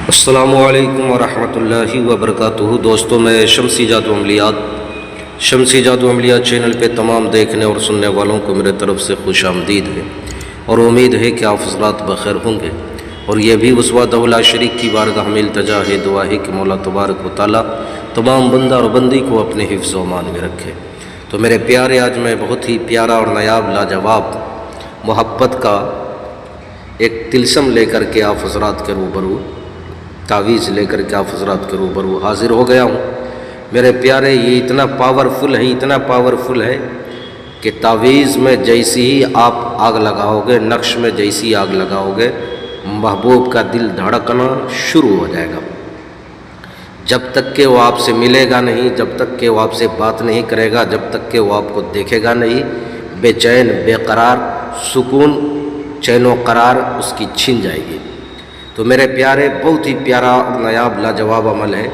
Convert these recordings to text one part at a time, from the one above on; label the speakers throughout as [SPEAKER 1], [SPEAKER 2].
[SPEAKER 1] السلام علیکم ورحمۃ اللہ وبرکاتہ۔ دوستوں، میں شمسی جادو عملیات چینل پہ تمام دیکھنے اور سننے والوں کو میرے طرف سے خوش آمدید ہے، اور امید ہے کہ آپ حضرات بخیر ہوں گے، اور یہ بھی اس وحدہ لا شریک کی بارگاہ میں التجا ہے، دعا ہے کہ مولا تبارک و تعالیٰ تمام بندہ اور بندی کو اپنے حفظ و امان میں رکھے۔ تو میرے پیارے، آج میں بہت ہی پیارا اور نایاب لاجواب محبت کا ایک طلسم لے کر کے آپ حضرات کے روبرو، تعویذ لے کر کے آپ حضرات کے روبرو حاضر ہو گیا ہوں۔ میرے پیارے، یہ اتنا پاورفل ہے کہ تعویذ میں جیسی ہی آپ آگ لگاؤ گے، نقش میں جیسی آگ لگاؤ گے، محبوب کا دل دھڑکنا شروع ہو جائے گا۔ جب تک کہ وہ آپ سے ملے گا نہیں، جب تک کہ وہ آپ سے بات نہیں کرے گا، جب تک کہ وہ آپ کو دیکھے گا نہیں، بے چین، بے قرار، سکون، چین و قرار اس کی چھن جائے گی۔ تو میرے پیارے، بہت ہی پیارا اور نایاب لاجواب عمل ہے۔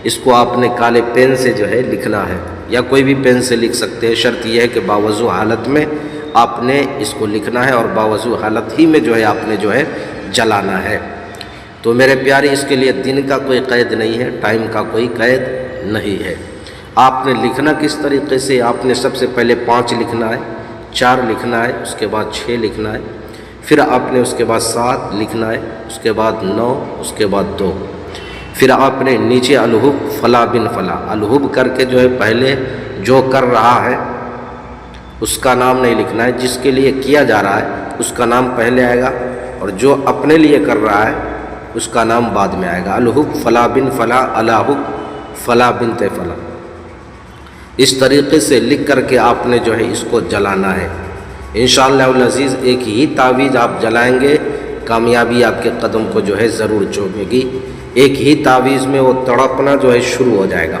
[SPEAKER 1] اس کو آپ نے کالے پین سے جو ہے لکھنا ہے، یا کوئی بھی پین سے لکھ سکتے ہیں۔ شرط یہ ہے کہ باوضو حالت میں آپ نے اس کو لکھنا ہے، اور باوضو حالت ہی میں جو ہے آپ نے جو ہے جلانا ہے۔ تو میرے پیارے، اس کے لیے دن کا کوئی قید نہیں ہے، ٹائم کا کوئی قید نہیں ہے۔ آپ نے لکھنا کس طریقے سے؟ آپ نے سب سے پہلے 5 لکھنا ہے، 4 لکھنا ہے، اس کے بعد 6 لکھنا ہے، پھر آپ نے اس کے بعد 7 لکھنا ہے، اس کے بعد 9، اس کے بعد 2۔ پھر آپ نے نیچے الہب فلا بن فلا، الہب کر کے جو ہے پہلے جو کر رہا ہے اس کا نام نہیں لکھنا ہے، جس کے لیے کیا جا رہا ہے اس کا نام پہلے آئے گا، اور جو اپنے لیے کر رہا ہے اس کا نام بعد میں آئے گا۔ الہب فلا بن فلا، الہب فلا بنت فلا۔ اس طریقے سے لکھ کر کے آپ نے جو ہے اس کو جلانا ہے۔ انشاءاللہ العزیز ایک ہی تعویذ آپ جلائیں گے، کامیابی آپ کے قدم کو جو ہے ضرور چومے گی۔ ایک ہی تعویذ میں وہ تڑپنا جو ہے شروع ہو جائے گا،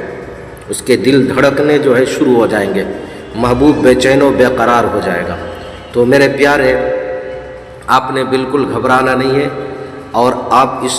[SPEAKER 1] اس کے دل دھڑکنے جو ہے شروع ہو جائیں گے، محبوب بے چین و بے قرار ہو جائے گا۔ تو میرے پیارے، آپ نے بالکل گھبرانا نہیں ہے، اور آپ اس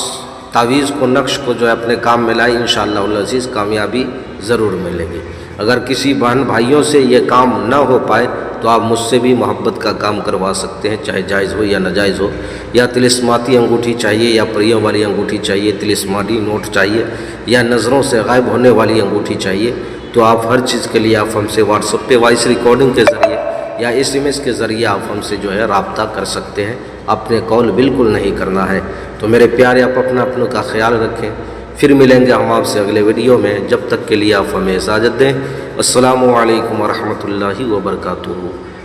[SPEAKER 1] تعویذ کو، نقش کو جو ہے اپنے کام میں لائیں، انشاءاللہ العزیز کامیابی ضرور ملے گی۔ اگر کسی بہن بھائیوں سے یہ کام نہ ہو پائے تو آپ مجھ سے بھی محبت کا کام کروا سکتے ہیں، چاہے جائز ہو یا ناجائز ہو، یا طلسماتی انگوٹھی چاہیے، یا پریوں والی انگوٹھی چاہیے، طلسماتی نوٹ چاہیے، یا نظروں سے غائب ہونے والی انگوٹھی چاہیے، تو آپ ہر چیز کے لیے آپ ہم سے واٹس ایپ پہ وائس ریکارڈنگ کے ذریعے یا SMS کے ذریعے آپ ہم سے جو ہے رابطہ کر سکتے ہیں۔ اپنے کال بالکل نہیں کرنا ہے۔ تو میرے پیارے، آپ اپنوں کا خیال رکھیں، پھر ملیں گے ہم آپ سے اگلے ویڈیو میں۔ جب تک کے لیے آپ ہمیں اجازت دیں۔ السلام علیکم ورحمۃ اللہ وبرکاتہ۔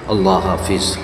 [SPEAKER 1] اللہ حافظ۔